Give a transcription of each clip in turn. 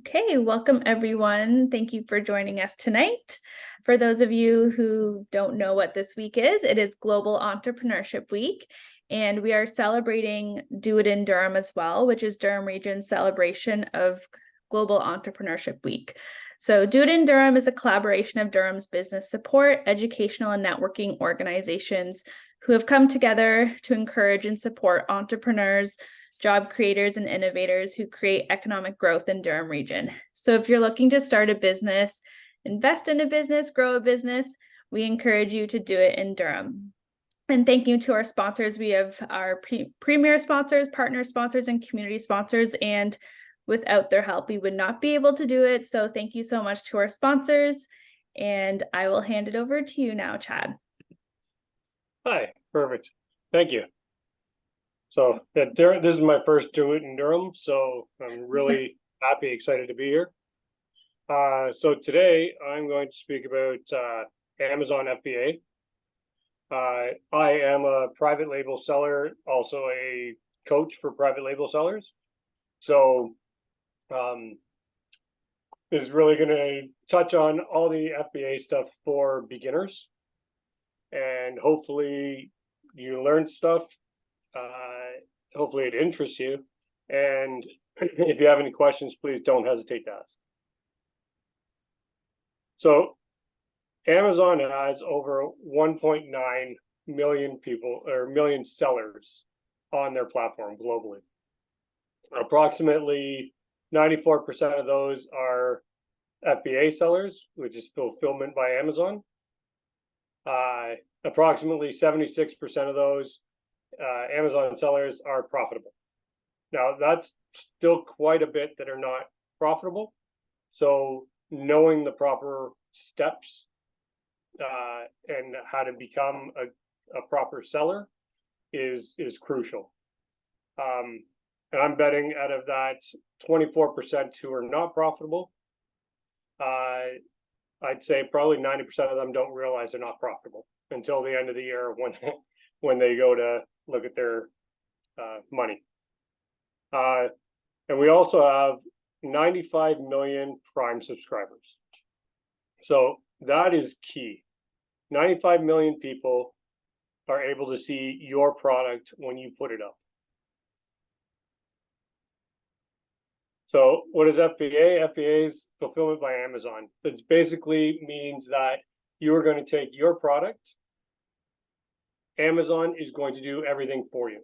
Okay, welcome everyone. Thank you for joining us tonight. For those of you who don't know what this week is, it is Global Entrepreneurship Week, and we are celebrating Do It In Durham as well, which is Durham Region's celebration of Global Entrepreneurship Week. So Do It In Durham is a collaboration of Durham's business support, educational, and networking organizations who have come together to encourage and support entrepreneurs, job creators, and innovators who create economic growth in Durham Region. So if you're looking to start a business, invest in a business, grow a business, we encourage you to do it in Durham. And thank you to our sponsors. We have our premier sponsors, partner sponsors, and community sponsors. And without their help, we would not be able to do it. So thank you so much to our sponsors. And I will hand it over to you now, Chad. Hi, perfect. Thank you. So this is my first Do It in Durham, so I'm really happy, excited to be here. So today I'm going to speak about Amazon FBA. I am a private label seller, also a coach for private label sellers. So is really going to touch on all the FBA stuff for beginners, and hopefully you learn stuff. Hopefully it interests you, and if you have any questions, please don't hesitate to ask. So Amazon has over 1.9 million people or million sellers on their platform globally. Approximately 94% of those are FBA sellers, which is fulfillment by Amazon. Approximately 76% of those Amazon sellers are profitable. Now, that's still quite a bit that are not profitable. So knowing the proper steps and how to become a proper seller is crucial. And I'm betting out of that 24% who are not profitable, I'd say probably 90% of them don't realize they're not profitable until the end of the year when they go to look at their money. And we also have 95 million Prime subscribers. So that is key. 95 million people are able to see your product when you put it up. So what is FBA? FBA is fulfillment by Amazon. It basically means that you are going to take your product. Amazon is going to do everything for you.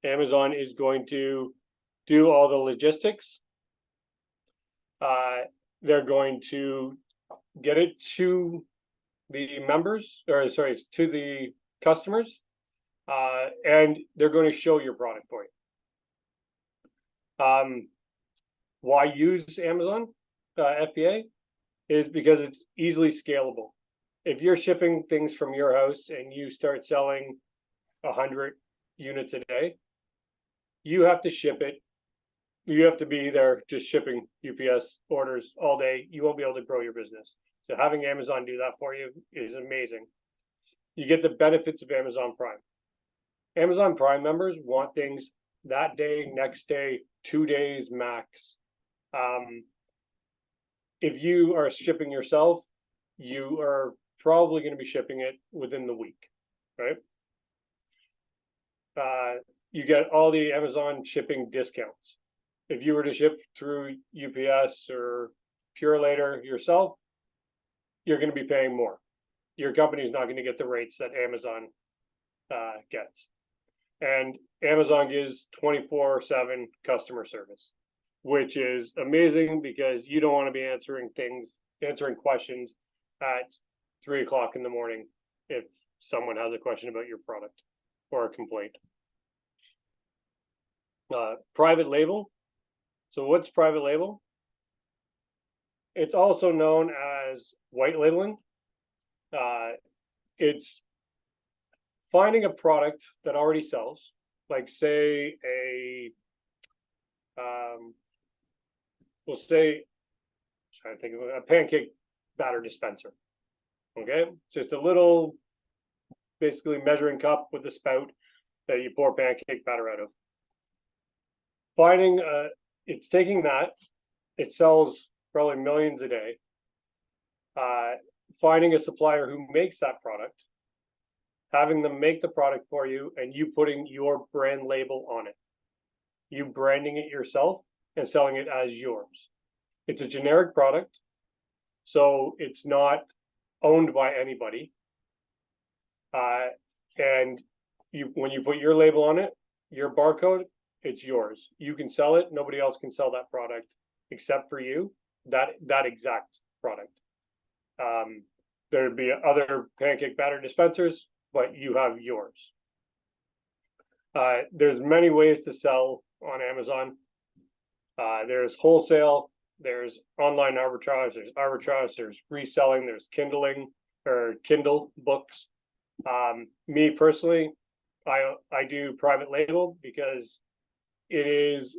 Amazon is going to do all the logistics. They're going to get it to the members, or sorry, to the customers, and they're going to show your product for you. Why use Amazon FBA? Is because it's easily scalable. If you're shipping things from your house and you start selling 100 units a day, you have to ship it. You have to be there just shipping UPS orders all day. You won't be able to grow your business. So having Amazon do that for you is amazing. You get the benefits of Amazon Prime. Amazon Prime members want things that day, next day, 2 days max. If you are shipping yourself, you are probably going to be shipping it within the week, right? You get all the Amazon shipping discounts. If you were to ship through UPS or Purelator yourself, you're going to be paying more. Your company is not going to get the rates that Amazon gets. And Amazon gives 24/7 customer service, which is amazing because you don't want to be answering questions at 3 o'clock in the morning if someone has a question about your product or a complaint. Private label. So what's private label? It's also known as white labeling. It's finding a product that already sells, like say we'll say, trying to think of a pancake batter dispenser. Okay, just a little, basically measuring cup with a spout that you pour pancake batter out of. Finding it's taking that it sells probably millions a day. Finding a supplier who makes that product, having them make the product for you, and you putting your brand label on it, you branding it yourself and selling it as yours. It's a generic product, so it's not owned by anybody. And when you put your label on it, your barcode, it's yours. You can sell it. Nobody else can sell that product except for you, that exact product. There'd be other pancake batter dispensers, but you have yours. There's many ways to sell on Amazon. There's wholesale, there's online arbitrage, there's reselling, there's Kindling or Kindle books. Me personally, I do private label because it is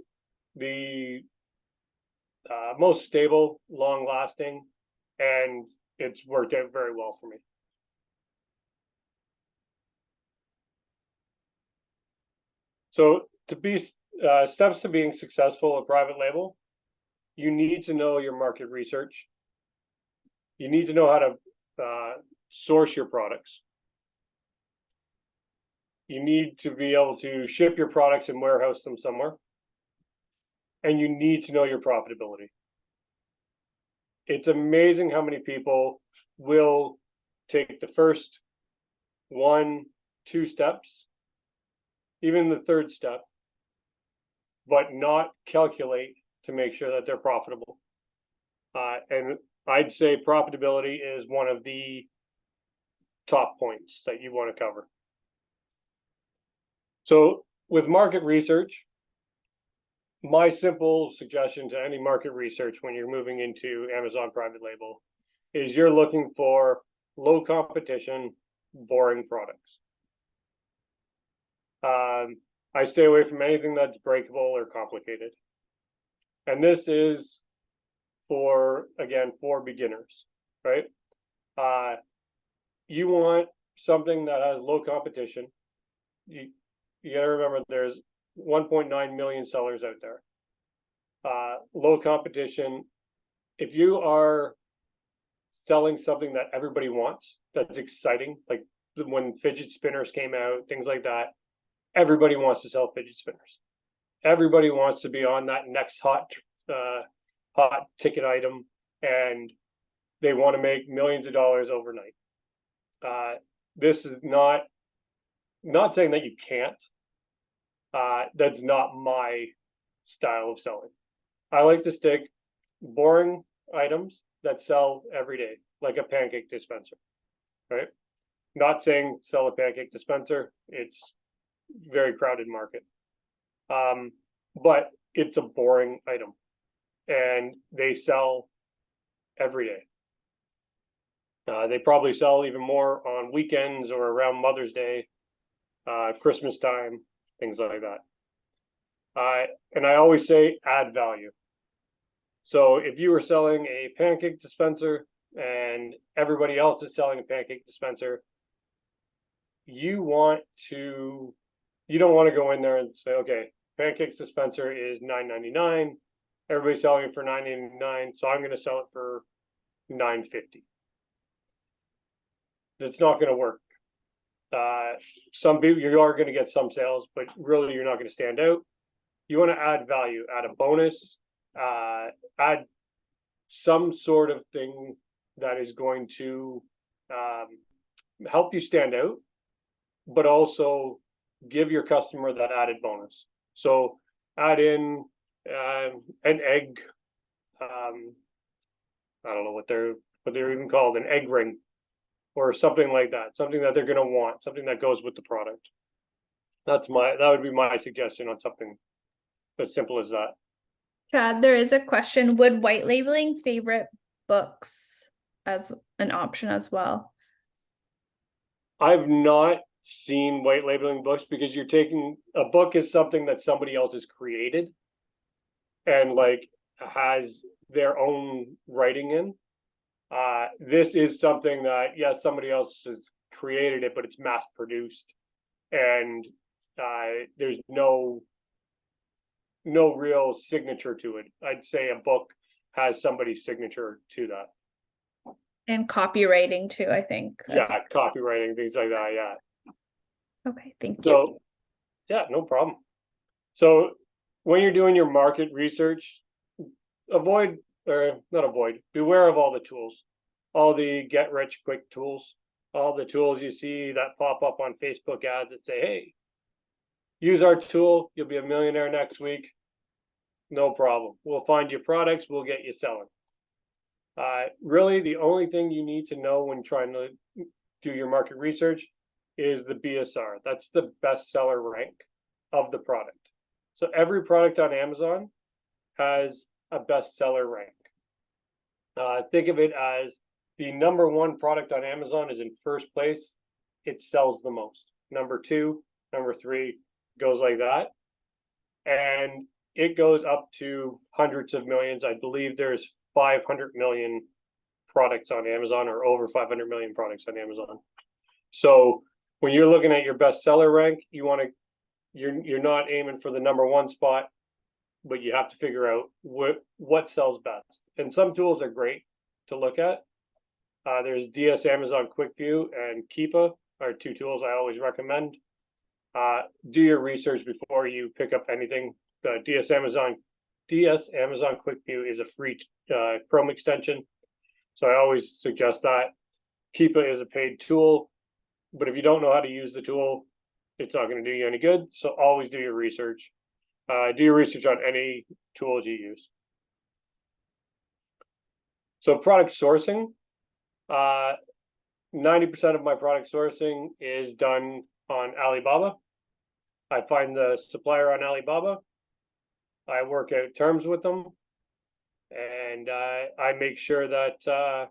the most stable, long lasting, and it's worked out very well for me. So to be steps to being successful at private label, you need to know your market research. You need to know how to source your products. You need to be able to ship your products and warehouse them somewhere. And you need to know your profitability. It's amazing how many people will take the first 1-2 steps, even the third step, but not calculate to make sure that they're profitable. And I'd say profitability is one of the top points that you want to cover. So with market research, my simple suggestion to any market research when you're moving into Amazon private label is you're looking for low competition, boring products. I stay away from anything that's breakable or complicated. And this is for beginners, right? You want something that has low competition. You gotta remember there's 1.9 million sellers out there. Low competition. If you are selling something that everybody wants, that's exciting, like when fidget spinners came out, things like that, everybody wants to sell fidget spinners. Everybody wants to be on that next hot ticket item, and they want to make millions of dollars overnight. This is not saying that you can't. That's not my style of selling. I like to stick boring items that sell every day, like a pancake dispenser, right? Not saying sell a pancake dispenser. It's very crowded market. But it's a boring item and they sell every day. They probably sell even more on weekends or around Mother's Day, Christmas time, things like that. And I always say add value. So if you were selling a pancake dispenser and everybody else is selling a pancake dispenser, you don't want to go in there and say, okay, pancake dispenser is $9.99. Everybody's selling it for $9.99, so I'm going to sell it for $9.50. It's not going to work. Some people, you are going to get some sales, but really you're not going to stand out. You want to add value, add a bonus, add some sort of thing that is going to help you stand out, but also give your customer that added bonus. So add in an egg. I don't know what they're even called, an egg ring or something like that, something that they're going to want, something that goes with the product. That would be my suggestion on something as simple as that. Chad, there is a question. Would white labeling favorite books as an option as well? I've not seen white labeling books because you're taking a book is something that somebody else has created and like has their own writing in. This is something that, yes, somebody else has created it, but it's mass produced and there's no real signature to it. I'd say a book has somebody's signature to that. And copywriting too, I think. Yeah, copywriting, things like that, yeah. Okay, thank you. So, yeah, no problem. So when you're doing your market research, beware of all the tools, all the get rich quick tools, all the tools you see that pop up on Facebook ads that say, hey, use our tool, you'll be a millionaire next week. No problem. We'll find your products, we'll get you selling. Really, the only thing you need to know when trying to do your market research is the BSR. That's the bestseller rank of the product. So every product on Amazon has a bestseller rank. Think of it as the number one product on Amazon is in first place. It sells the most. Number two, number three, goes like that. And it goes up to hundreds of millions. I believe there's 500 million products on Amazon, or over 500 million products on Amazon. So when you're looking at your bestseller rank, you're not aiming for the number one spot, but you have to figure out what sells best. And some tools are great to look at. There's DS Amazon Quick View and Keepa are two tools I always recommend. Do your research before you pick up anything. The DS Amazon Quick View is a free Chrome extension, so I always suggest that. Keepa is a paid tool, but if you don't know how to use the tool, it's not going to do you any good. So always do your research. Do your research on any tools you use. So product sourcing, 90% of my product sourcing is done on Alibaba. I find the supplier on Alibaba. I work out terms with them, and I make sure that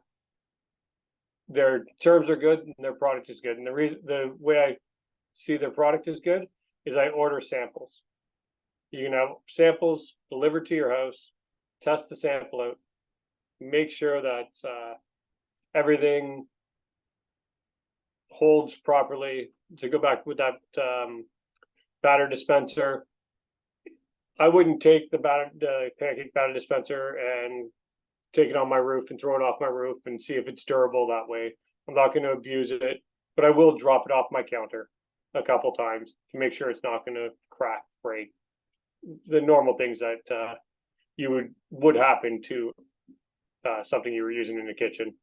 their terms are good and their product is good. And the way I see their product is good is I order samples. You can have samples delivered to your house, test the sample out, make sure that everything holds properly. To go back with that batter dispenser, I wouldn't take the pancake batter dispenser and take it on my roof and throw it off my roof and see if it's durable that way. I'm not going to abuse it, but I will drop it off my counter a couple times to make sure it's not going to crack, break, the normal things that you would happen to something you were using in the kitchen.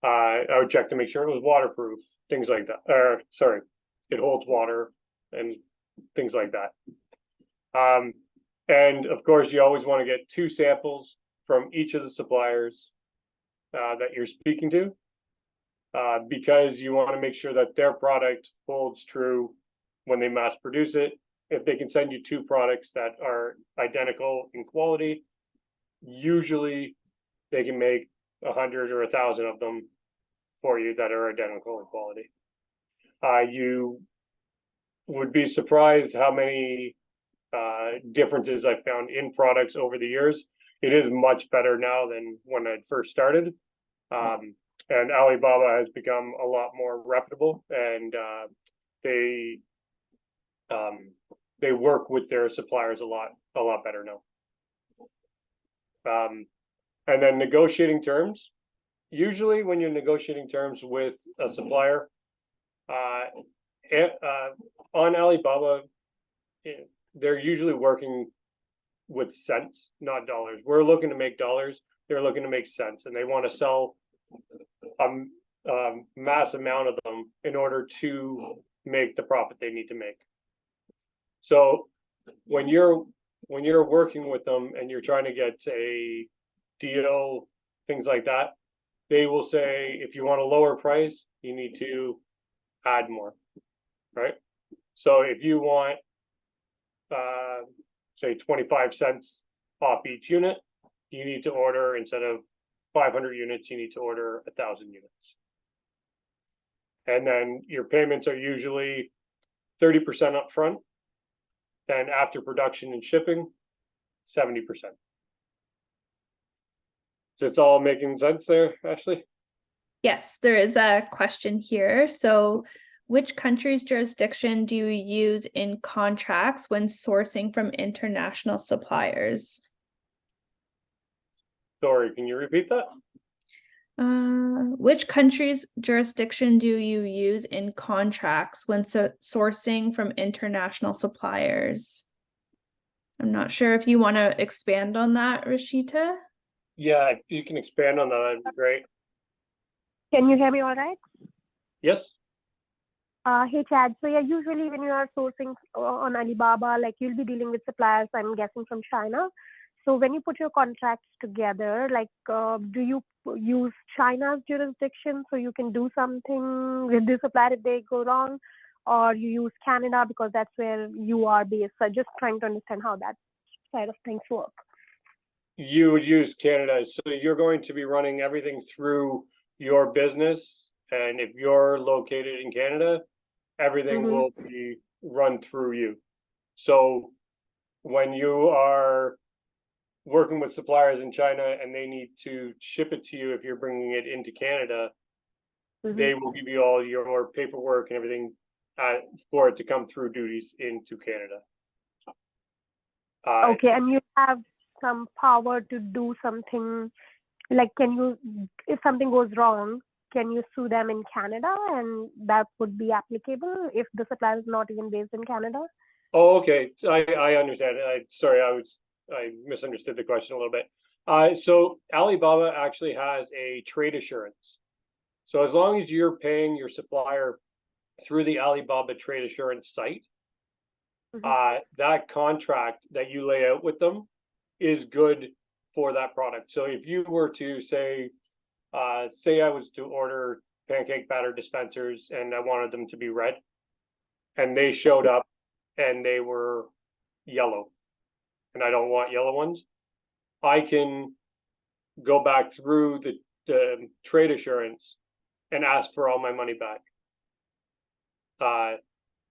I would check to make sure it was waterproof, things like that. It holds water and things like that. And of course, you always want to get 2 samples from each of the suppliers that you're speaking to, because you want to make sure that their product holds true when they mass produce it. If they can send you 2 products that are identical in quality, usually they can make 100 or 1,000 of them for you that are identical in quality. You would be surprised how many differences I've found in products over the years. It is much better now than when I first started. And Alibaba has become a lot more reputable, and they work with their suppliers a lot better now. And then negotiating terms. Usually when you're negotiating terms with a supplier, on Alibaba, they're usually working with cents, not dollars. We're looking to make dollars. They're looking to make cents, and they want to sell a mass amount of them in order to make the profit they need to make. So when you're working with them and you're trying to get a deal, things like that, they will say, if you want a lower price, you need to add more, right? So if you want, say 25 cents off each unit, you need to order, instead of 500 units, you need to order 1,000 units. And then your payments are usually 30% up front, and after production and shipping, 70%. Is this all making sense there, Ashley? Yes, there is a question here. So, which country's jurisdiction do you use in contracts when sourcing from international suppliers? Sorry, can you repeat that? Which country's jurisdiction do you use in contracts when sourcing from international suppliers? I'm not sure if you want to expand on that, Rashita. Yeah, if you can expand on that, that'd be great. Can you hear me all right? Yes. Hey Chad, so yeah, usually when you are sourcing on Alibaba, like you'll be dealing with suppliers, I'm guessing from China. So when you put your contracts together, like do you use China's jurisdiction so you can do something with the supplier if they go wrong, or you use Canada because that's where you are based? So just trying to understand how that side of things work. You would use Canada, so you're going to be running everything through your business, and if you're located in Canada, everything will be run through you. So when you are working with suppliers in China and they need to ship it to you, if you're bringing it into Canada, they will give you all your paperwork and everything for it to come through duties into Canada. Okay, and you have some power to do something, like can you, if something goes wrong, can you sue them in Canada and that would be applicable if the supplier is not even based in Canada? Oh, okay. I understand. Sorry, I misunderstood the question a little bit. So Alibaba actually has a trade assurance. So as long as you're paying your supplier through the Alibaba trade assurance site, that contract that you lay out with them is good for that product. So if you were to say I was to order pancake batter dispensers and I wanted them to be red, and they showed up and they were yellow, and I don't want yellow ones, I can go back through the trade assurance and ask for all my money back.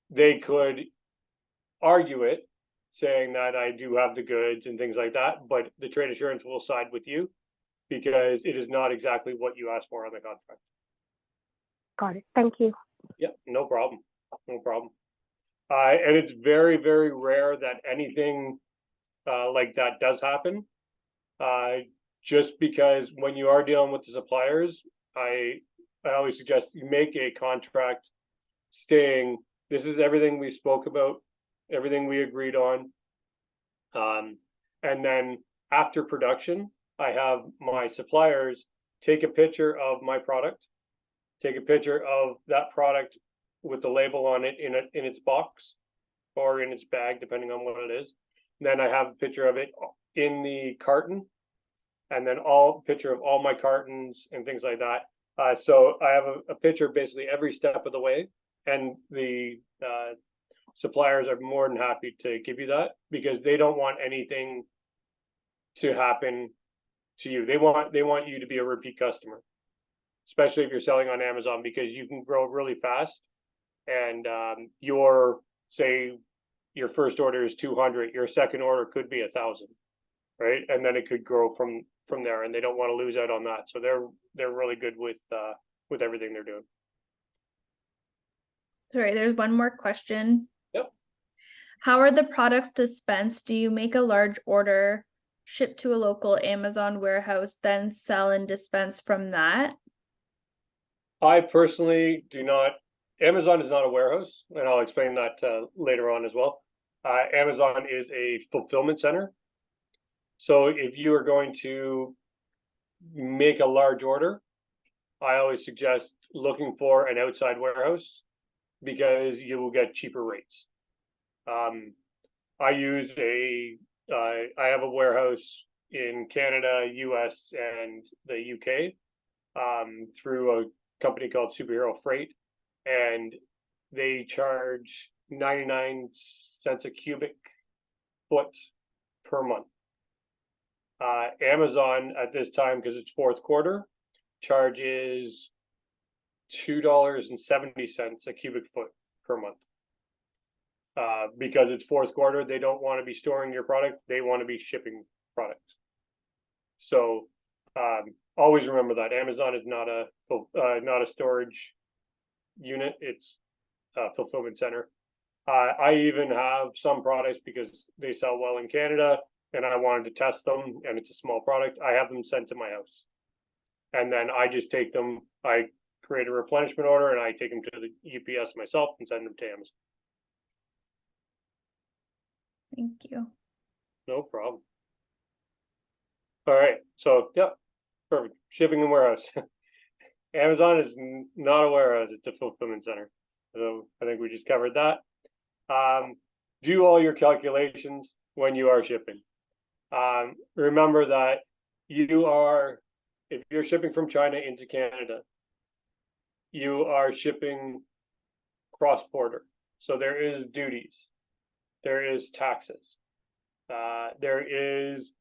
They could argue it, saying that I do have the goods and things like that, but the trade assurance will side with you because it is not exactly what you asked for on the contract. Got it. Thank you. Yeah, no problem. No problem. And it's very, very rare that anything like that does happen. Just because when you are dealing with the suppliers, I always suggest you make a contract saying this is everything we spoke about, everything we agreed on. And then after production, I have my suppliers take a picture of my product, take a picture of that product with the label on it in its box or in its bag, depending on what it is. And then I have a picture of it in the carton, and then picture of all my cartons and things like that. So I have a picture basically every step of the way, and the suppliers are more than happy to give you that because they don't want anything to happen to you. They want you to be a repeat customer, especially if you're selling on Amazon, because you can grow really fast, and say your first order is 200, your second order could be 1,000, right? And then it could grow from there, and they don't want to lose out on that. So they're really good with everything they're doing. Sorry, there's one more question. Yep. How are the products dispensed? Do you make a large order, ship to a local Amazon warehouse, then sell and dispense from that? I personally do not. Amazon is not a warehouse, and I'll explain that later on as well. Amazon is a fulfillment center. So if you are going to make a large order, I always suggest looking for an outside warehouse because you will get cheaper rates. I have a warehouse in Canada, US, and the UK through a company called Superhero Freight, and they charge 99 cents a cubic foot per month. Amazon at this time, because it's fourth quarter, charges $2.70 a cubic foot per month. Because it's fourth quarter, they don't want to be storing your product, they want to be shipping products. So always remember that Amazon is not a storage unit, it's a fulfillment center. I even have some products because they sell well in Canada, and I wanted to test them, and it's a small product, I have them sent to my house. And then I just take them, I create a replenishment order, and I take them to the UPS myself and send them to Amazon. Thank you. No problem. All right, so yep, perfect. Shipping and warehouse. Amazon is not a warehouse, it's a fulfillment center. So I think we just covered that. Do all your calculations when you are shipping. Remember that if you're shipping from China into Canada, you are shipping cross-border. So there is duties, there is taxes, there is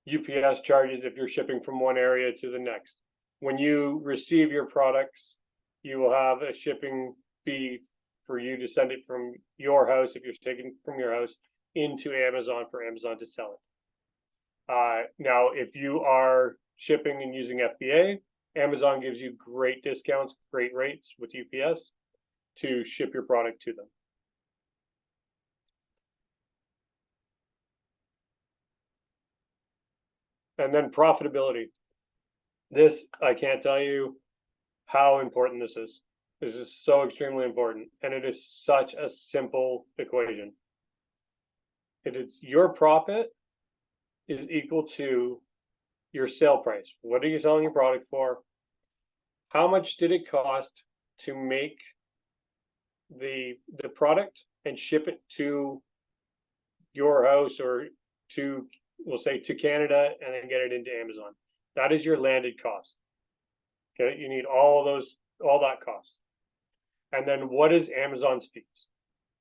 UPS charges if you're shipping from one area to the next. When you receive your products, you will have a shipping fee for you to send it from your house, if you're taking from your house, into Amazon for Amazon to sell it. Now, if you are shipping and using FBA, Amazon gives you great discounts, great rates with UPS to ship your product to them. And then profitability. This, I can't tell you how important this is. This is so extremely important, and it is such a simple equation. It is your profit is equal to your sale price. What are you selling your product for? How much did it cost to make the product and ship it to your house, or to, we'll say, to Canada, and then get it into Amazon? That is your landed cost. Okay, you need all that cost. And then what is Amazon's fees?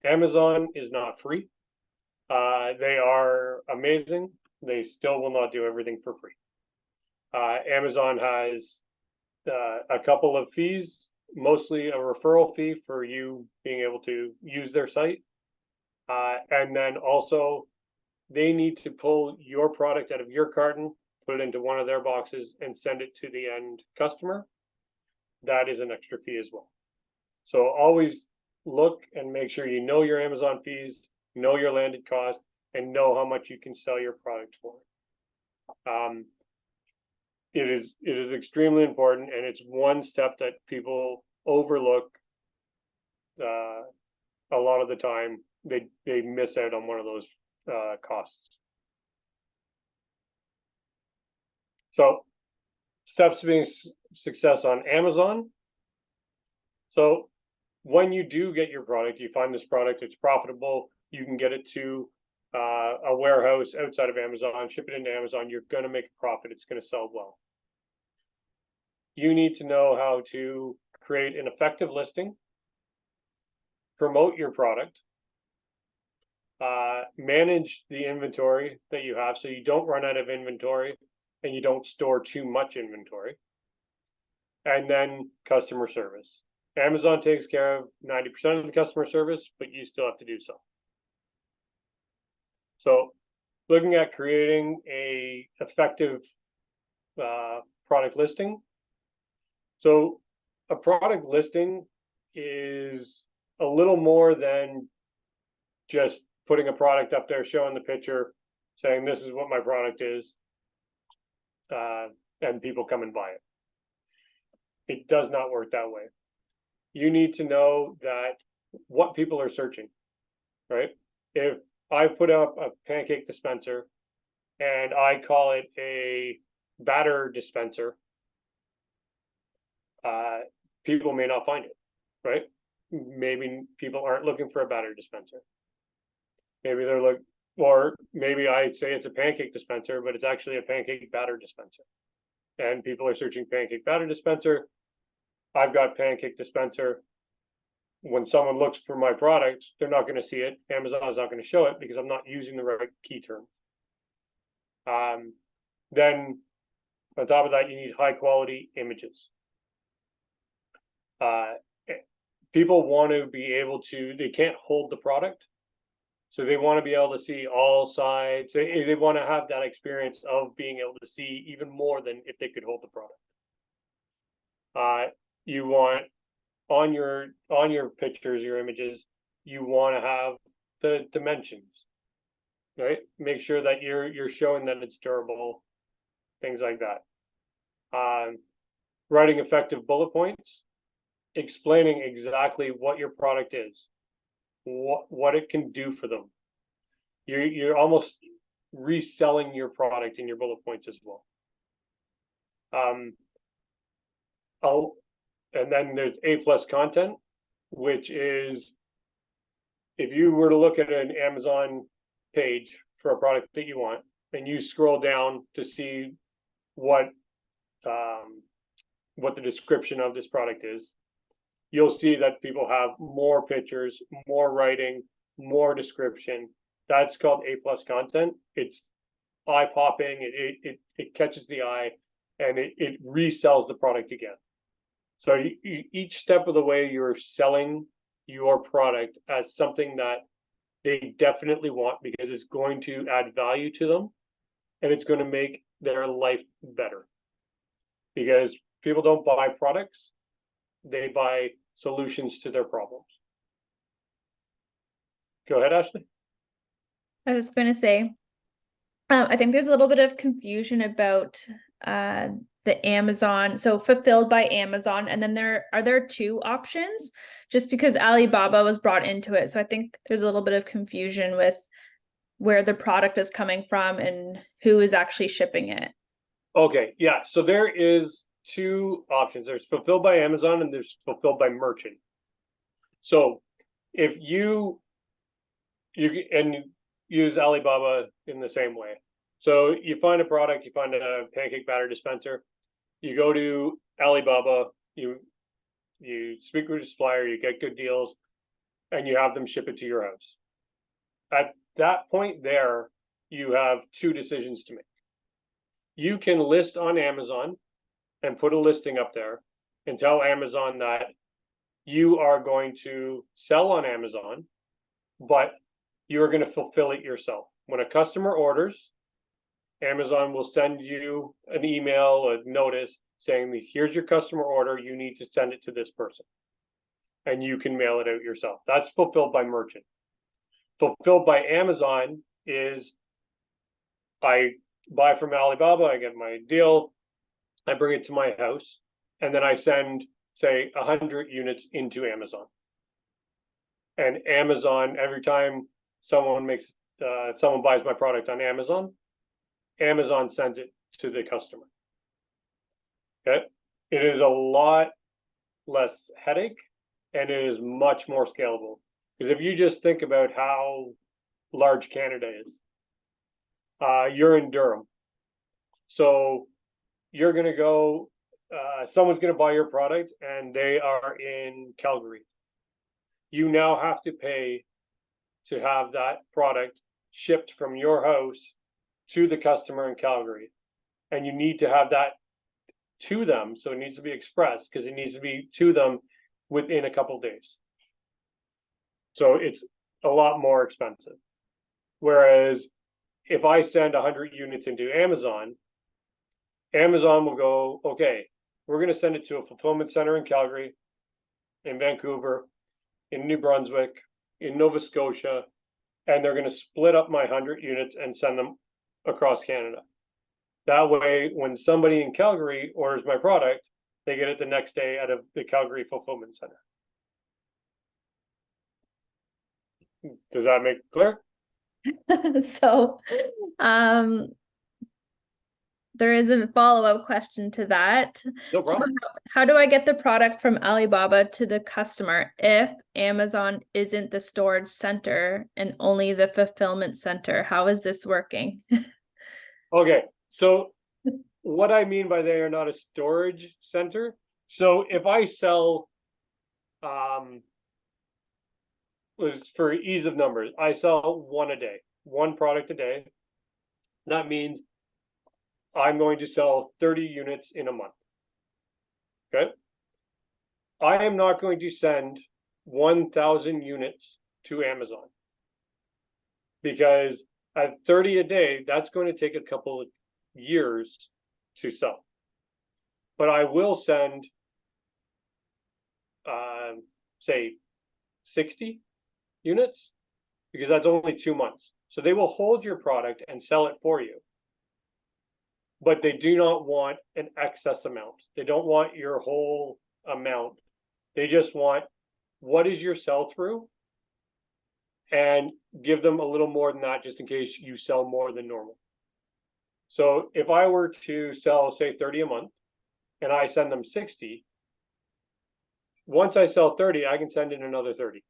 Amazon is not free. They are amazing. They still will not do everything for free. Amazon has a couple of fees, mostly a referral fee for you being able to use their site. And then also they need to pull your product out of your carton, put it into one of their boxes, and send it to the end customer. That is an extra fee as well. So always look and make sure you know your Amazon fees, know your landed cost, and know how much you can sell your product for. It is extremely important, and it's one step that people overlook a lot of the time. They miss out on one of those costs. So steps to being success on Amazon. So when you do get your product, you find this product, it's profitable, you can get it to a warehouse outside of Amazon, ship it into Amazon, you're going to make a profit, it's going to sell well. You need to know how to create an effective listing, promote your product, manage the inventory that you have so you don't run out of inventory and you don't store too much inventory, and then customer service. Amazon takes care of 90% of the customer service, but you still have to do so. So looking at creating a effective product listing. So a product listing is a little more than just putting a product up there, showing the picture, saying this is what my product is, and people come and buy it. It does not work that way. You need to know that what people are searching, right? If I put up a pancake dispenser and I call it a batter dispenser, people may not find it, right? Maybe people aren't looking for a batter dispenser. Maybe they're looking, or maybe I say it's a pancake dispenser, but it's actually a pancake batter dispenser. And people are searching pancake batter dispenser. I've got pancake dispenser. When someone looks for my product, they're not going to see it. Amazon is not going to show it because I'm not using the right key term. Then on top of that, you need high quality images. People want to be able to, they can't hold the product. So they want to be able to see all sides. They want to have that experience of being able to see even more than if they could hold the product. You want on your pictures, your images, you want to have the dimensions. right? Make sure that you're showing that it's durable, things like that. Writing effective bullet points, explaining exactly what your product is, what it can do for them. You're almost reselling your product in your bullet points as well. Oh, and then there's A+ content, which is if you were to look at an Amazon page for a product that you want, and you scroll down to see what the description of this product is, you'll see that people have more pictures, more writing, more description. That's called A+ content. It's eye-popping, it catches the eye, and it resells the product again. So each step of the way you're selling your product as something that they definitely want because it's going to add value to them and it's going to make their life better. Because people don't buy products, they buy solutions to their problems. Go ahead, Ashley. I was going to say, I think there's a little bit of confusion about the Amazon, so fulfilled by Amazon, and then there are two options just because Alibaba was brought into it. So I think there's a little bit of confusion with where the product is coming from and who is actually shipping it. Okay, yeah. So there is two options. There's fulfilled by Amazon and there's fulfilled by merchant. So if you use Alibaba in the same way. So you find a product, you find a pancake batter dispenser, you go to Alibaba, you speak with a supplier, you get good deals, and you have them ship it to your house. At that point there, you have two decisions to make. You can list on Amazon and put a listing up there and tell Amazon that you are going to sell on Amazon, but you are going to fulfill it yourself. When a customer orders, Amazon will send you an email, a notice saying, here's your customer order, you need to send it to this person. And you can mail it out yourself. That's fulfilled by merchant. Fulfilled by Amazon is I buy from Alibaba, I get my deal, I bring it to my house, and then I send, say, 100 units into Amazon. And Amazon, every time someone buys my product on Amazon, Amazon sends it to the customer. Okay, it is a lot less headache and it is much more scalable. Because if you just think about how large Canada is, you're in Durham, so you're going to go, someone's going to buy your product and they are in Calgary. You now have to pay to have that product shipped from your house to the customer in Calgary. And you need to have that to them. So it needs to be express because it needs to be to them within a couple of days. So it's a lot more expensive. Whereas if I send 100 units into Amazon, Amazon will go, okay, we're going to send it to a fulfillment center in Calgary, in Vancouver, in New Brunswick, in Nova Scotia, and they're going to split up my 100 units and send them across Canada. That way, when somebody in Calgary orders my product, they get it the next day out of the Calgary fulfillment center. Does that make it clear? So, there is a follow-up question to that. No problem. So how do I get the product from Alibaba to the customer if Amazon isn't the storage center and only the fulfillment center? How is this working? Okay, so what I mean by they are not a storage center. So if I sell, was for ease of numbers, I sell one product a day. That means I'm going to sell 30 units in a month. Okay. I am not going to send 1,000 units to Amazon because at 30 a day, that's going to take a couple of years to sell. But I will send, say, 60 units because that's only 2 months. So they will hold your product and sell it for you. But they do not want an excess amount. They don't want your whole amount. They just want, what is your sell through? And give them a little more than that, just in case you sell more than normal. So if I were to sell, say, 30 a month, and I send them 60, once I sell 30, I can send in another 30.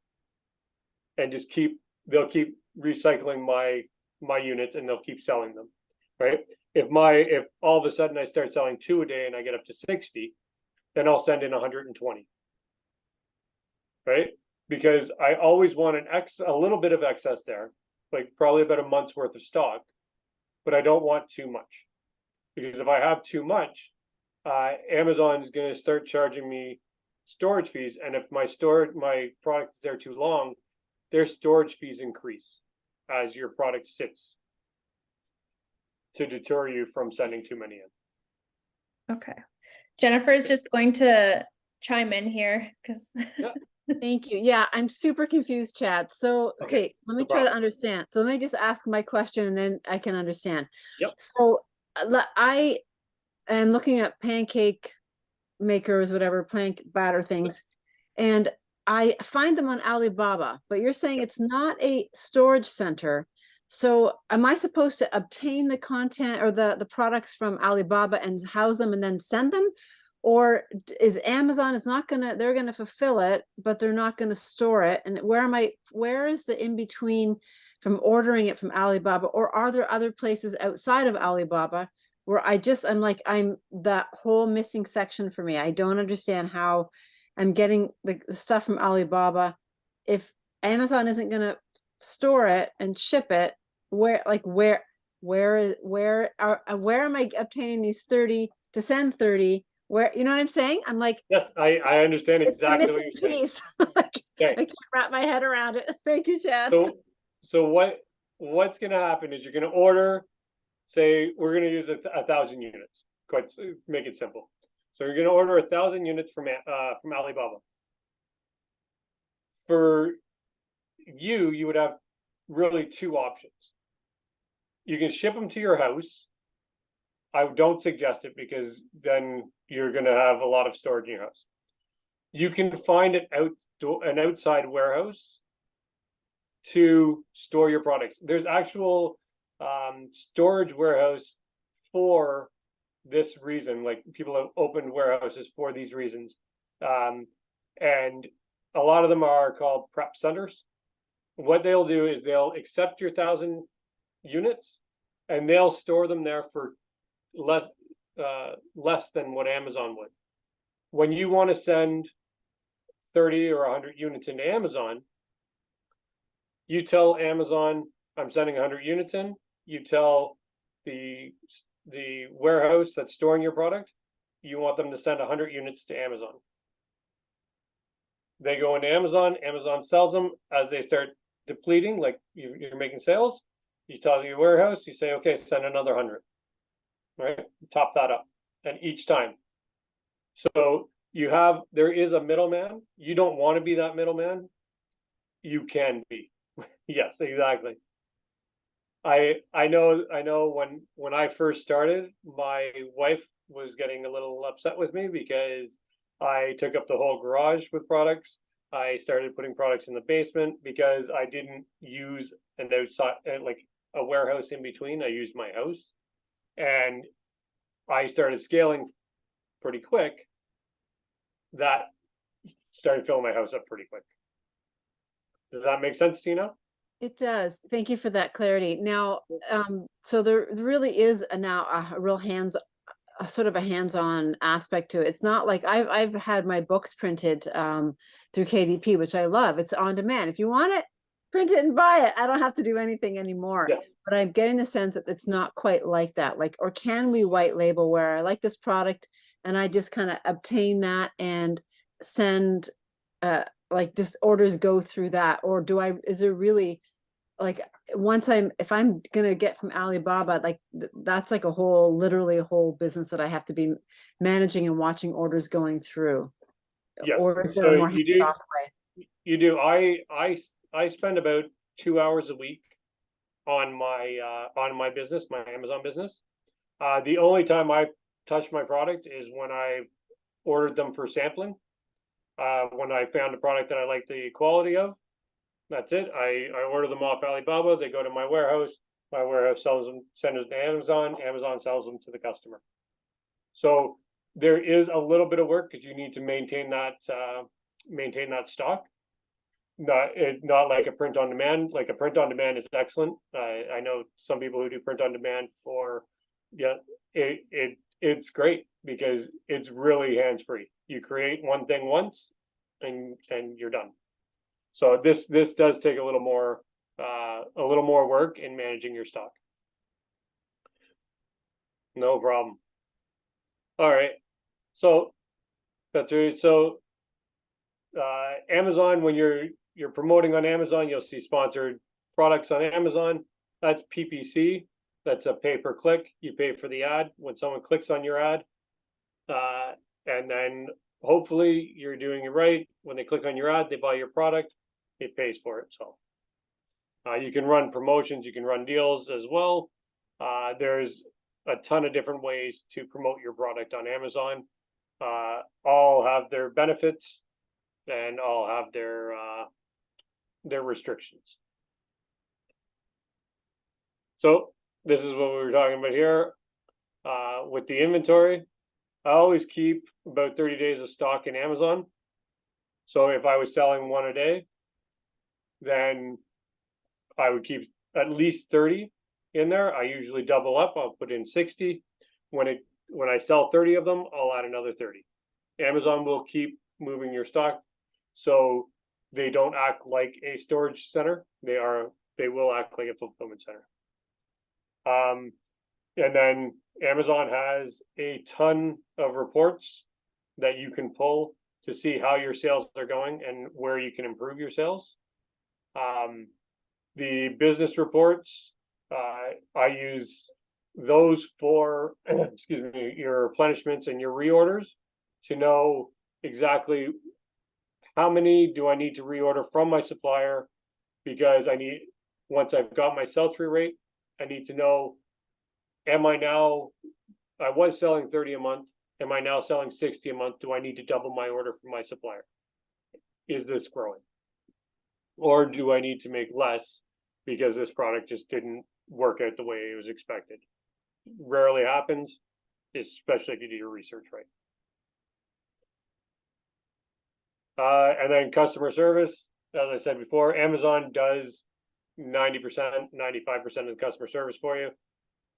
And just they'll keep recycling my units, and they'll keep selling them, right? If all of a sudden I start selling 2 a day and I get up to 60, then I'll send in 120, right? Because I always want a little bit of excess there, like probably about a month's worth of stock, but I don't want too much, because if I have too much, Amazon is going to start charging me storage fees, and if my product is there too long, their storage fees increase as your product sits, to deter you from sending too many in. Okay. Jennifer is just going to chime in here because Thank you. Yeah, I'm super confused, Chad. So, okay, let me no try to problem. understand. So let me just ask my question and then I can understand. Yep. So I am looking at pancake makers, whatever, batter things, and I find them on Alibaba, but you're saying it's not a storage center. So am I supposed to obtain the content or the products from Alibaba and house them and then send them? Or is Amazon they're gonna fulfill it, but they're not gonna store it? And where is the in between from ordering it from Alibaba? Or are there other places outside of Alibaba where I'm that whole missing section for me? I don't understand how I'm getting the stuff from Alibaba. If Amazon isn't gonna store it and ship it, where am I obtaining these 30 to send 30? Where, you know what I'm saying? I'm like, Yes, I understand it's the exactly what missing you're saying. piece. Okay. I can't wrap my head around it. Thank you, Chad. So what's going to happen is you're going to order, say we're going to use 1,000 units. Make it simple. So you're going to order 1,000 units from Alibaba. For you would have really 2 options. You can ship them to your house. I don't suggest it, because then you're going to have a lot of storage in your house. You can find an outside warehouse to store your products. There's actual storage warehouse for this reason. Like, people have opened warehouses for these reasons, and a lot of them are called prep centers. What they'll do is they'll accept your 1,000 units, and they'll store them there for less than what Amazon would. When you want to send 30 or 100 units into Amazon, you tell Amazon, I'm sending 100 units in. You tell the warehouse that's storing your product, you want them to send 100 units to Amazon. They go into Amazon, Amazon sells them. As they start depleting, like you're making sales, you tell your warehouse, you say, okay, send another 100. Right, top that up, and each time. So there is a middleman. You don't want to be that middleman. You can be. Yes, exactly. I know when I first started, my wife was getting a little upset with me because I took up the whole garage with products. I started putting products in the basement because I didn't use an outside, like a warehouse in between. I used my house. And I started scaling pretty quick. That started filling my house up pretty quick. Does that make sense, Tina? It does. Thank you for that clarity. Now, so there really is now a real sort of a hands-on aspect to it. It's not like I've had my books printed through KDP, which I love. It's on demand. If you want it, print it and buy it. I don't have to do anything anymore. Yeah. But I'm getting the sense that it's not quite like that. Like, or can we white label where I like this product and I just kind of obtain that and send like just orders go through that? Or is there really like, if I'm gonna get from Alibaba, like that's like literally a whole business that I have to be managing and watching orders going through? Yes. Or is there So a more hands-off way? You do. I spend about 2 hours a week on my business, my Amazon business. The only time I touch my product is when I ordered them for sampling. When I found a product that I like the quality of, that's it. I order them off Alibaba. They go to my warehouse. My warehouse sells them, sends them to Amazon. Amazon sells them to the customer. So there is a little bit of work because you need to maintain that stock. Not like a print on demand. Like a print on demand is excellent. I know some people who do print on demand for, yeah, it's great because it's really hands free. You create one thing once, and you're done. So this does take a little more work in managing your stock. No problem. All right, so that's it. So Amazon, when you're promoting on Amazon, you'll see sponsored products on Amazon. That's PPC. That's a pay per click. You pay for the ad when someone clicks on your ad, and then hopefully you're doing it right. When they click on your ad, they buy your product. It pays for itself. You can run promotions. You can run deals as well. There's a ton of different ways to promote your product on Amazon. All have their benefits and all have their restrictions. So this is what we were talking about here. With the inventory, I always keep about 30 days of stock in Amazon. So if I was selling one a day, then I would keep at least 30 in there. I usually double up. I'll put in 60. When I sell 30 of them, I'll add another 30. Amazon will keep moving your stock, so they don't act like a storage center. They will act like a fulfillment center. And then Amazon has a ton of reports that you can pull to see how your sales are going and where you can improve your sales. The business reports, I use those for, excuse me, your replenishments and your reorders to know exactly how many do I need to reorder from my supplier, because once I've got my sell-through rate, I need to know, I was selling 30 a month. Am I now selling 60 a month? Do I need to double my order from my supplier? Is this growing? Or do I need to make less because this product just didn't work out the way it was expected? Rarely happens, especially if you do your research right. And then customer service, as I said before, Amazon does 90%, 95% of the customer service for you.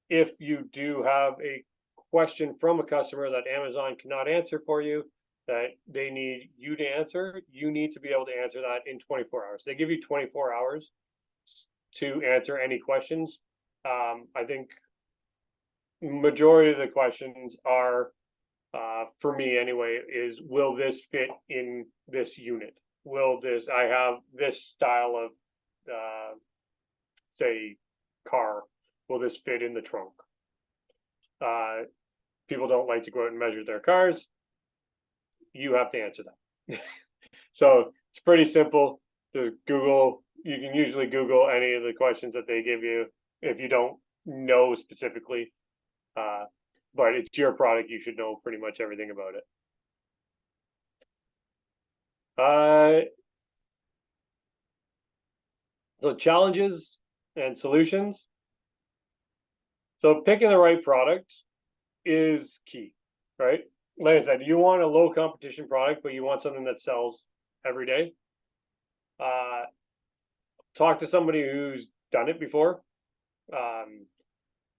If you do have a question from a customer that Amazon cannot answer for you, that they need you to answer, you need to be able to answer that in 24 hours. They give you 24 hours to answer any questions. I think majority of the questions are, for me anyway, is will this fit in this unit? I have this style of, say, car, will this fit in the trunk? People don't like to go out and measure their cars. You have to answer that. So it's pretty simple. Just Google, you can usually Google any of the questions that they give you if you don't know specifically. But it's your product, you should know pretty much everything about it. So challenges and solutions. So picking the right product is key, right? Like I said, you want a low competition product, but you want something that sells every day. Talk to somebody who's done it before.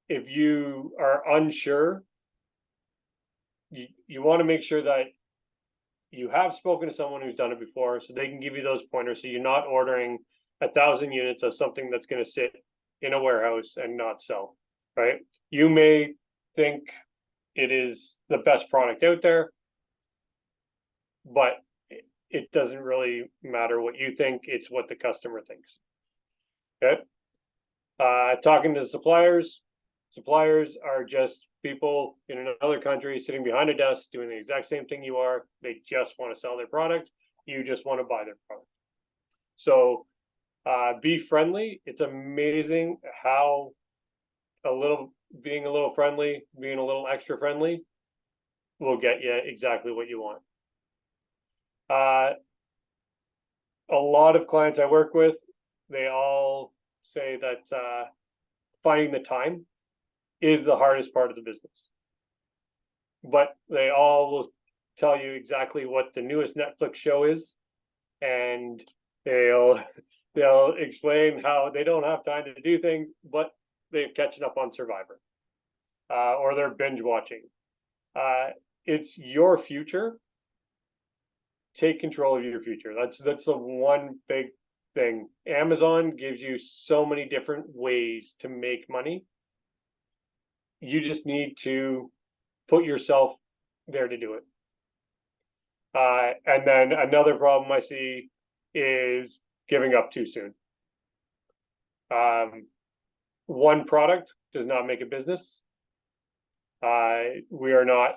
If you are unsure, you want to make sure that you have spoken to someone who's done it before, so they can give you those pointers, so you're not ordering 1,000 units of something that's going to sit in a warehouse and not sell, right? You may think it is the best product out there, but it doesn't really matter what you think, it's what the customer thinks. Okay. Talking to suppliers. Suppliers are just people in another country sitting behind a desk doing the exact same thing you are. They just want to sell their product. You just want to buy their product. So Be friendly. It's amazing how being a little friendly, being a little extra friendly will get you exactly what you want. A lot of clients I work with, they all say that finding the time is the hardest part of the business. But they all will tell you exactly what the newest Netflix show is, and they'll explain how they don't have time to do things, but they're catching up on Survivor, or they're binge watching. It's your future. Take control of your future. That's the one big thing. Amazon gives you so many different ways to make money. You just need to put yourself there to do it. And then another problem I see is giving up too soon. One product does not make a business. We are not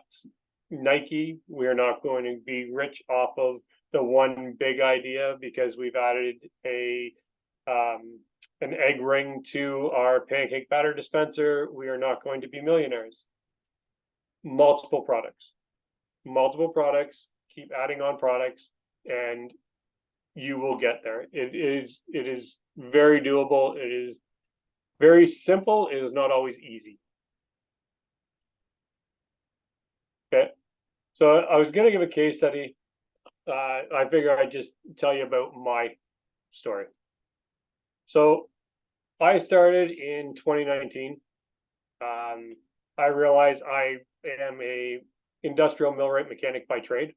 Nike. We are not going to be rich off of the one big idea because we've added an egg ring to our pancake batter dispenser. We are not going to be millionaires. Multiple products, keep adding on products, and you will get there. It is very doable. It is very simple. It is not always easy. Okay, so I was going to give a case study. I figure I'd just tell you about my story. So I started in 2019. I realized I am a industrial millwright mechanic by trade.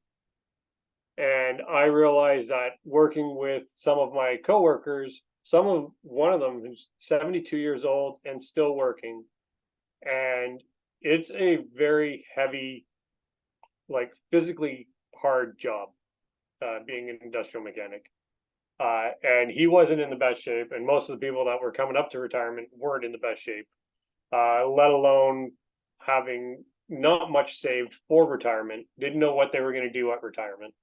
And I realized that working with some of my coworkers, one of them who's 72 years old and still working, and it's a very heavy, like physically hard job, being an industrial mechanic. And he wasn't in the best shape, and most of the people that were coming up to retirement weren't in the best shape, let alone having not much saved for retirement, didn't know what they were going to do at retirement.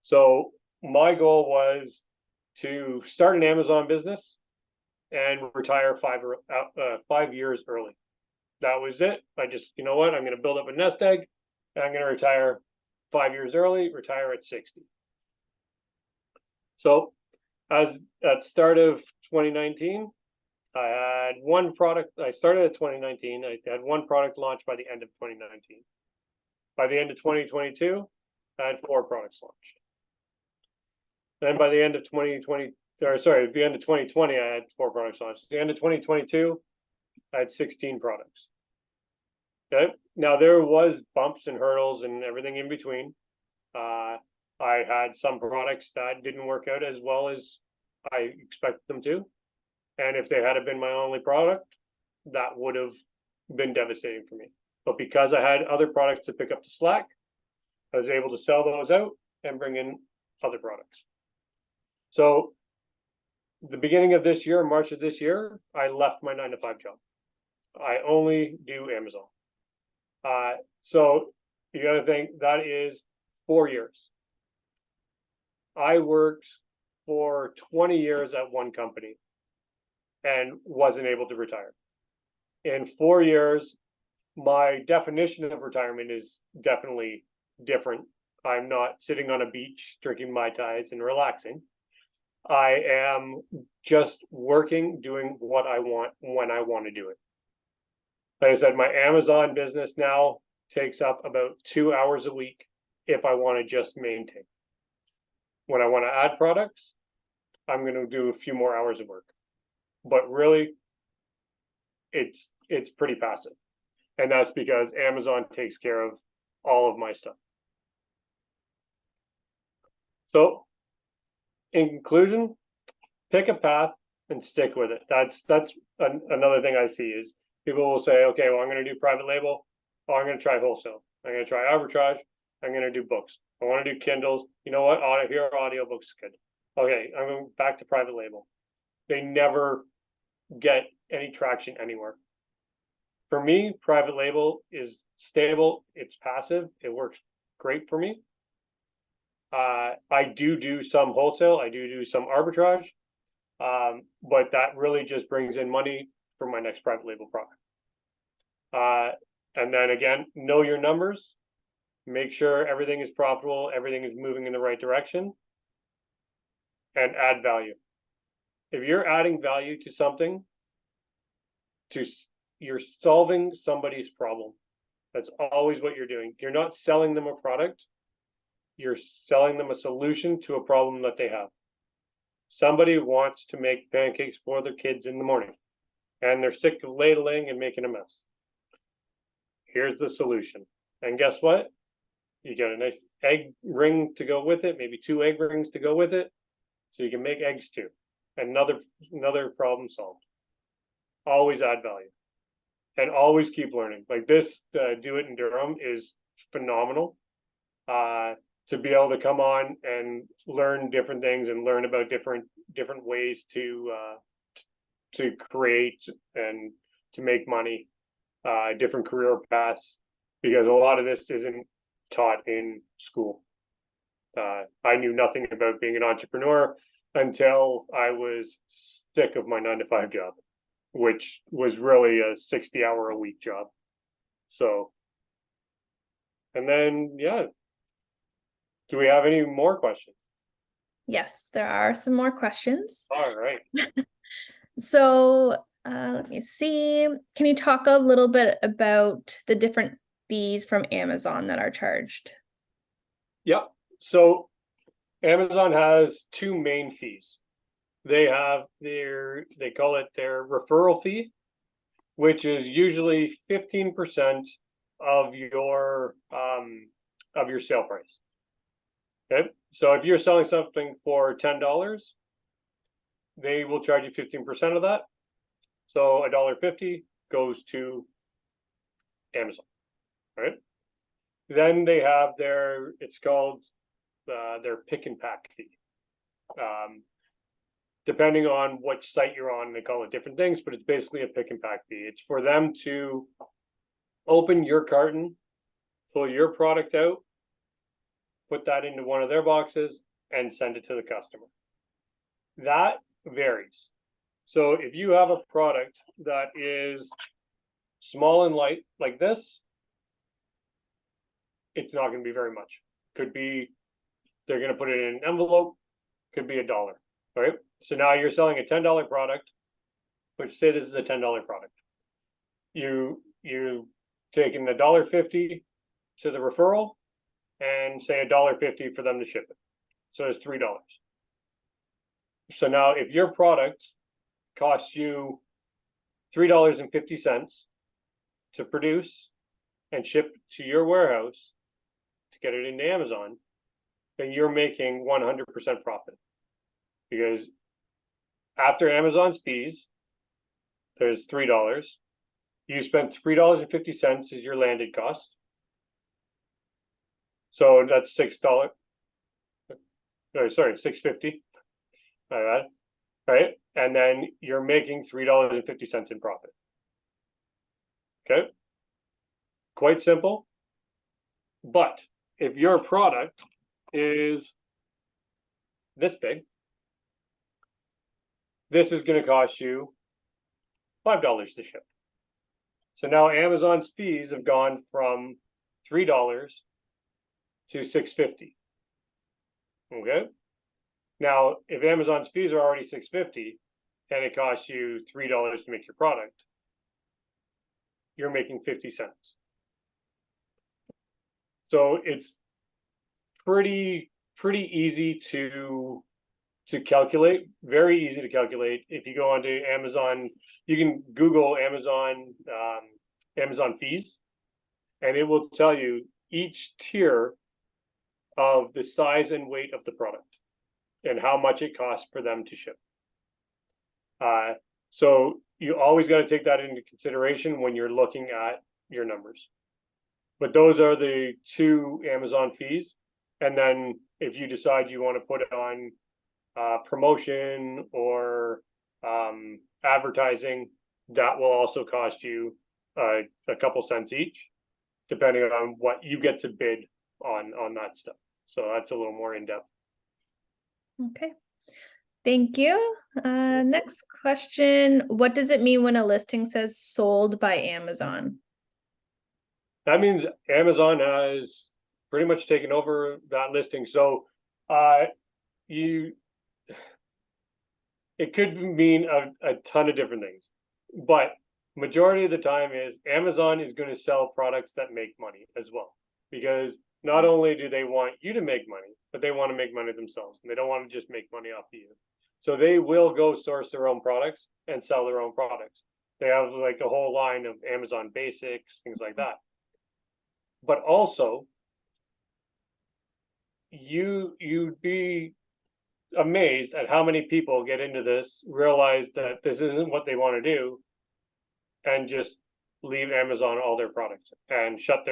So my goal was to start an Amazon business and retire 5 years early. That was it. I just, you know what, I'm going to build up a nest egg, and I'm going to retire 5 years early, retire at 60. So at start of 2019, I had one product. I started at 2019. I had one product launched by the end of 2019. By the end of 2022, I had 4 products launched. Then by the end of 2020, or sorry, at the end of 2020, I had 4 products launched. At the end of 2022, I had 16 products. Okay. Now there was bumps and hurdles and everything in between. I had some products that didn't work out as well as I expected them to. And if they had been my only product, that would have been devastating for me. But because I had other products to pick up the slack, I was able to sell those out and bring in other products. So the beginning of this year, March of this year, I left my 9-to-5 job. I only do Amazon. So you got to think that is 4 years. I worked for 20 years at one company and wasn't able to retire. In 4 years, my definition of retirement is definitely different. I'm not sitting on a beach drinking Mai Tais and relaxing. I am just working, doing what I want when I want to do it. Like I said, my Amazon business now takes up about 2 hours a week if I want to just maintain. When I want to add products, I'm going to do a few more hours of work. But really, it's pretty passive. And that's because Amazon takes care of all of my stuff. So in conclusion, pick a path and stick with it. That's another thing I see is people will say, okay, well, I'm going to do private label. Oh, I'm going to try wholesale. I'm going to try arbitrage. I'm going to do books. I want to do Kindles. You know what? Here are audiobooks good. Okay, I'm going back to private label. They never get any traction anywhere. For me, private label is stable. It's passive. It works great for me. I do some wholesale. I do some arbitrage. But that really just brings in money for my next private label product. And then again, know your numbers, make sure everything is profitable, everything is moving in the right direction, and add value. If you're adding value to something, you're solving somebody's problem. That's always what you're doing. You're not selling them a product, you're selling them a solution to a problem that they have. Somebody wants to make pancakes for their kids in the morning, and they're sick of ladling and making a mess. Here's the solution. And guess what? You get a nice egg ring to go with it, maybe 2 egg rings to go with it, so you can make eggs too. Another problem solved. Always add value, and always keep learning. Like this, Do It in Durham is phenomenal. To be able to come on and learn different things and learn about different ways to create and to make money, different career paths, because a lot of this isn't taught in school. I knew nothing about being an entrepreneur until I was sick of my 9-to-5 job, which was really a 60-hour-a-week job. So, and then, yeah. Do we have any more questions? Yes, there are some more questions. All right. So let me see. Can you talk a little bit about the different fees from Amazon that are charged? Yep. So Amazon has 2 main fees. They have they call it their referral fee, which is usually 15% of your sale price. Okay. So if you're selling something for $10, they will charge you 15% of that. So $1.50 goes to Amazon, right? Then they have it's called their pick and pack fee. Depending on which site you're on, they call it different things, but it's basically a pick and pack fee. It's for them to open your carton, pull your product out, put that into one of their boxes, and send it to the customer. That varies. So if you have a product that is small and light like this, it's not going to be very much. Could be they're going to put it in an envelope, could be $1, right? So now you're selling a $10 product, which say this is a $10 product. You taking $1.50 to the referral and say $1.50 for them to ship it. So it's $3. So now if your product costs you $3.50 to produce and ship to your warehouse to get it into Amazon, then you're making 100% profit. Because after Amazon's fees, there's $3. You spent $3.50 as your landed cost. So that's $6. Sorry, $6.50. All right. Right. And then you're making $3.50 in profit. Okay. Quite simple. But if your product is this big, this is going to cost you $5 to ship. So now Amazon's fees have gone from $3 to $6.50. Okay. Now, if Amazon's fees are already $6.50 and it costs you $3 to make your product, you're making 50 cents. So it's pretty easy to calculate, very easy to calculate. If you go onto Amazon, you can Google Amazon fees, and it will tell you each tier of the size and weight of the product and how much it costs for them to ship. So you always got to take that into consideration when you're looking at your numbers. But those are the 2 Amazon fees. And then if you decide you want to put it on promotion or advertising, that will also cost you a couple cents each, depending on what you get to bid on that stuff. So that's a little more in depth. Okay. Thank you. Next question. What does it mean when a listing says sold by Amazon? That means Amazon has pretty much taken over that listing. So you it could mean a ton of different things, but majority of the time is Amazon is going to sell products that make money as well, because not only do they want you to make money, but they want to make money themselves, and they don't want to just make money off of you. So they will go source their own products and sell their own products. They have like a whole line of Amazon basics, things like that. But also, you'd be amazed at how many people get into this, realize that this isn't what they want to do, and just leave Amazon all their products and shut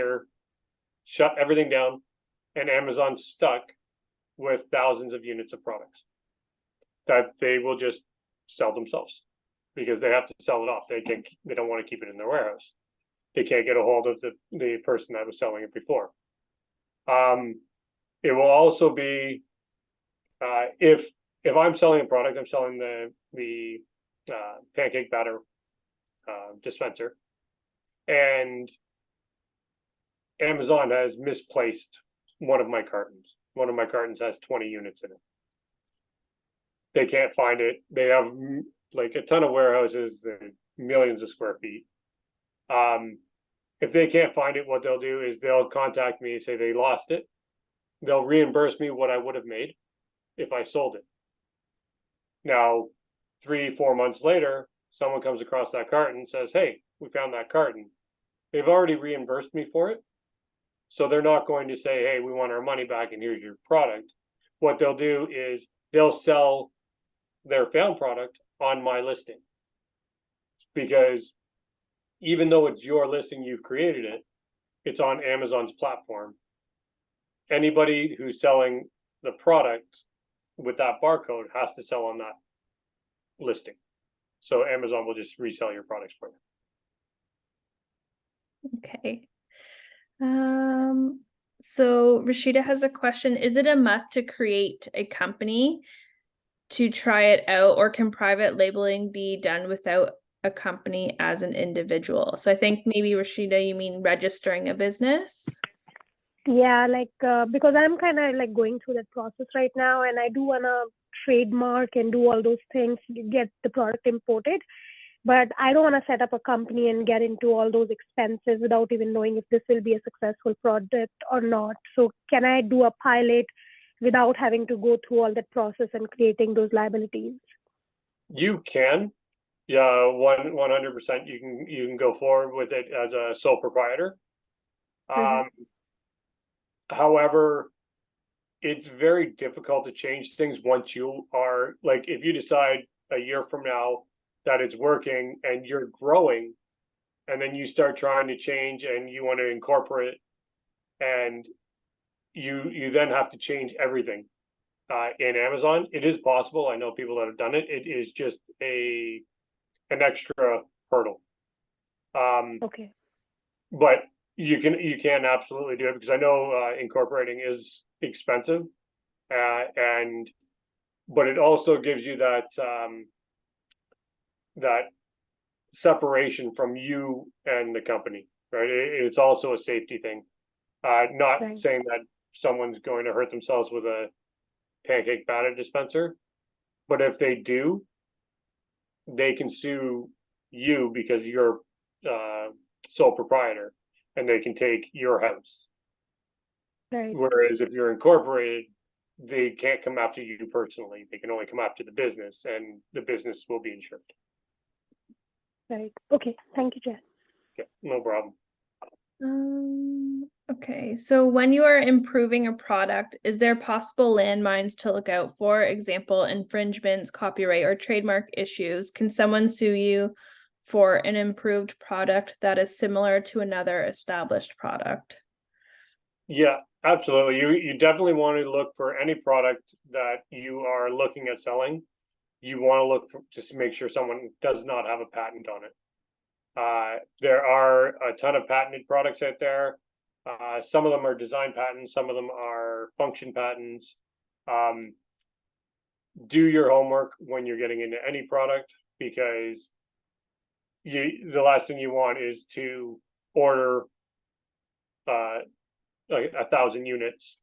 everything down, and Amazon's stuck with thousands of units of products that they will just sell themselves, because they have to sell it off. They don't want to keep it in their warehouse. They can't get a hold of the person that was selling it before. It will also be if I'm selling a product, I'm selling the pancake batter dispenser, and Amazon has misplaced one of my cartons. One of my cartons has 20 units in it. They can't find it. They have like a ton of warehouses, millions of square feet. If they can't find it, what they'll do is they'll contact me and say they lost it. They'll reimburse me what I would have made if I sold it. Now, 3-4 months later, someone comes across that carton and says, hey, we found that carton. They've already reimbursed me for it. So they're not going to say, hey, we want our money back and here's your product. What they'll do is they'll sell their found product on my listing. Because even though it's your listing, you've created it, it's on Amazon's platform. Anybody who's selling the product with that barcode has to sell on that listing. So Amazon will just resell your products for you. Okay. So Rashida has a question. Is it a must to create a company to try it out, or can private labeling be done without a company as an individual? So I think maybe Rashida, you mean registering a business? Yeah, like because I'm kind of like going through that process right now, and I do want to trademark and do all those things to get the product imported. But I don't want to set up a company and get into all those expenses without even knowing if this will be a successful product or not. So can I do a pilot without having to go through all that process and creating those liabilities? You can, yeah, 100%. You can go forward with it as a sole proprietor. However, it's very difficult to change things once you are, like, if you decide a year from now that it's working and you're growing, and then you start trying to change and you want to incorporate, and you then have to change everything in Amazon. It is possible. I know people that have done it. It is just an extra hurdle. Okay. But you can absolutely do it, because I know incorporating is expensive, but it also gives you that that separation from you and the company, right? It's also a safety thing. Not Right. saying that someone's going to hurt themselves with a pancake batter dispenser, but if they do, they can sue you because you're sole proprietor, and they can take your house. Right. Whereas if you're incorporated, they can't come after you personally. They can only come after the business, and the business will be insured. Right. Okay. Thank you, Jeff. Yeah, no problem. Okay, so when you are improving a product, is there possible landmines to look out for? Example, infringements, copyright, or trademark issues? Can someone sue you for an improved product that is similar to another established product? Yeah, absolutely. You definitely want to look for any product that you are looking at selling. You want to look for, just to make sure someone does not have a patent on it. There are a ton of patented products out there. Some of them are design patents, some of them are function patents. do your homework when you're getting into any product, because the last thing you want is to order like 1,000 units,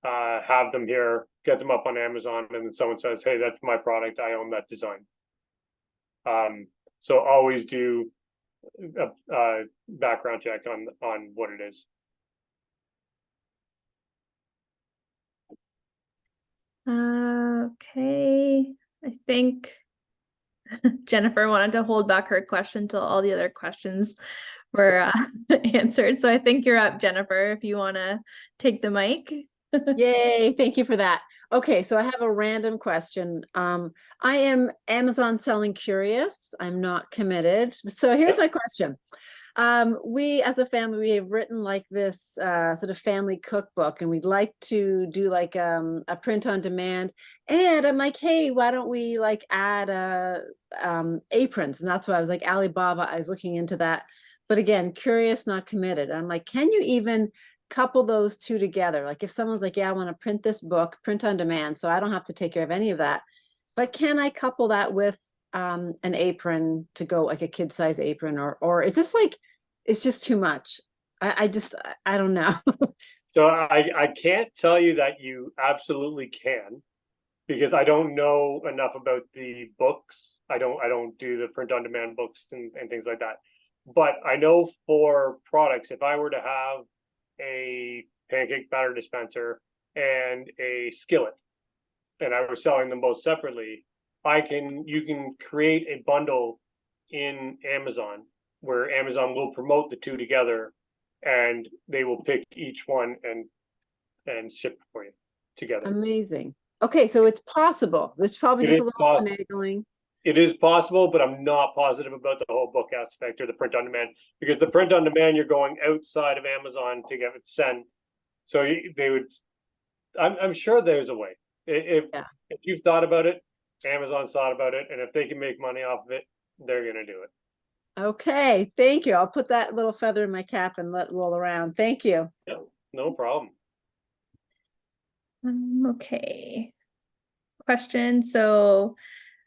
have them here, get them up on Amazon, and then someone says, hey, that's my product, I own that design. So always do a background check on what it is. Okay, I think Jennifer wanted to hold back her question till all the other questions were answered. So I think you're up, Jennifer, if you want to take the mic. Yay, thank you for that. Okay, so I have a random question. I am Amazon selling curious. I'm not committed. So here's my question. We as a family, we have written like this sort of family cookbook, and we'd like to do like a print on demand. And I'm like, hey, why don't we like add aprons? And that's why I was like, Alibaba, I was looking into that. But again, curious, not committed. I'm like, can you even couple those two together? Like if someone's like, yeah, I want to print this book, print on demand, so I don't have to take care of any of that. But can I couple that with an apron to go, like a kid size apron, or is this like, it's just too much? I don't know. So I can't tell you that you absolutely can, because I don't know enough about the books. I don't do the print on demand books and things like that. But I know for products, if I were to have a pancake batter dispenser and a skillet, and I was selling them both separately, you can create a bundle in Amazon where Amazon will promote the two together, and they will pick each one and ship it for you together. Amazing. Okay, so it's possible. There's probably just a little finagling. It is possible, but I'm not positive about the whole book aspect or the print on demand, because the print on demand, you're going outside of Amazon to get it sent. So they would, I'm sure there's a way. If you've thought about it, Amazon's thought about it, and if they can make money off of it, they're going to do it. Okay, thank you. I'll put that little feather in my cap and let it roll around. Thank you. Yeah, no problem. Okay. Question. So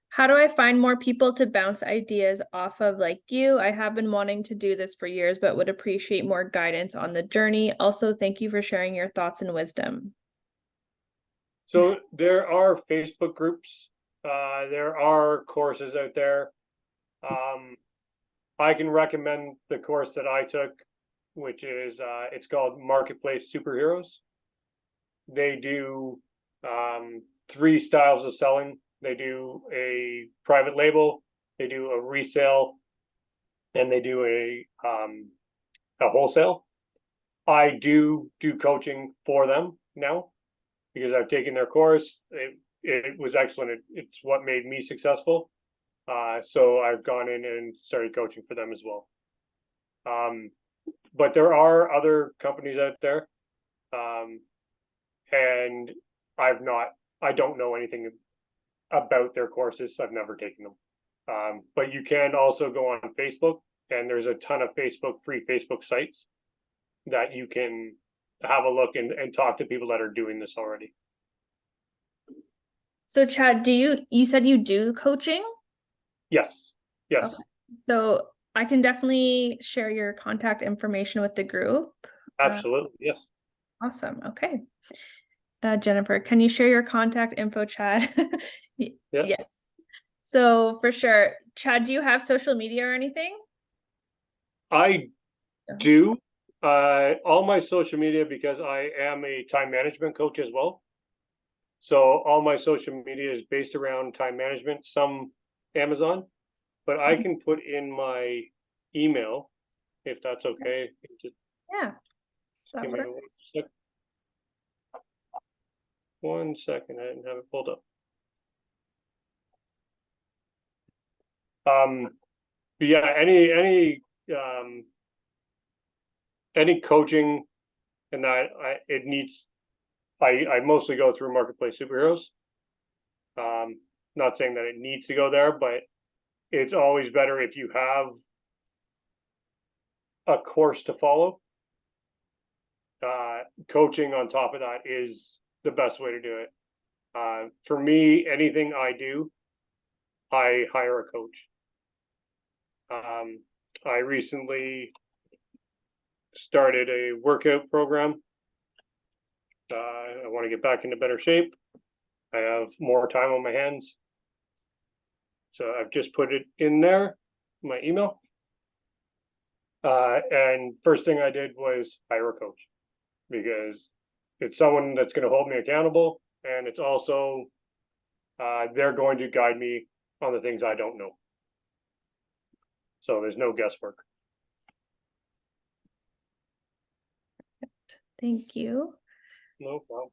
how do I find more people to bounce ideas off of like you? I have been wanting to do this for years, but would appreciate more guidance on the journey. Also, thank you for sharing your thoughts and wisdom. So there are Facebook groups. There are courses out there. I can recommend the course that I took, which is, it's called Marketplace Superheroes. They do 3 styles of selling. They do a private label, they do a resale, and they do a wholesale. I do coaching for them now because I've taken their course. It was excellent. It's what made me successful. So I've gone in and started coaching for them as well. But there are other companies out there, and I don't know anything about their courses. I've never taken them. But you can also go on Facebook, and there's a ton of free Facebook sites that you can have a look and talk to people that are doing this already. So Chad, you said you do coaching? Yes. Yes. Okay. So I can definitely share your contact information with the group. Absolutely. Yes. Awesome. Okay. Jennifer, can you share your contact info, Chad? Yeah. Yes. So for sure. Chad, do you have social media or anything? I do. All my social media, because I am a time management coach as well. So all my social media is based around time management, some Amazon, but I can put in my email if that's okay. Yeah, that works. 1 second, I didn't have it pulled up. But yeah, any coaching and that I mostly go through Marketplace Superheroes. Not saying that it needs to go there, but it's always better if you have a course to follow. Coaching on top of that is the best way to do it. For me, anything I do, I hire a coach. I recently started a workout program. I want to get back into better shape. I have more time on my hands. So I've just put it in there, my email. And first thing I did was hire a coach, because it's someone that's going to hold me accountable, and it's also they're going to guide me on the things I don't know. So there's no guesswork. Thank you. No problem.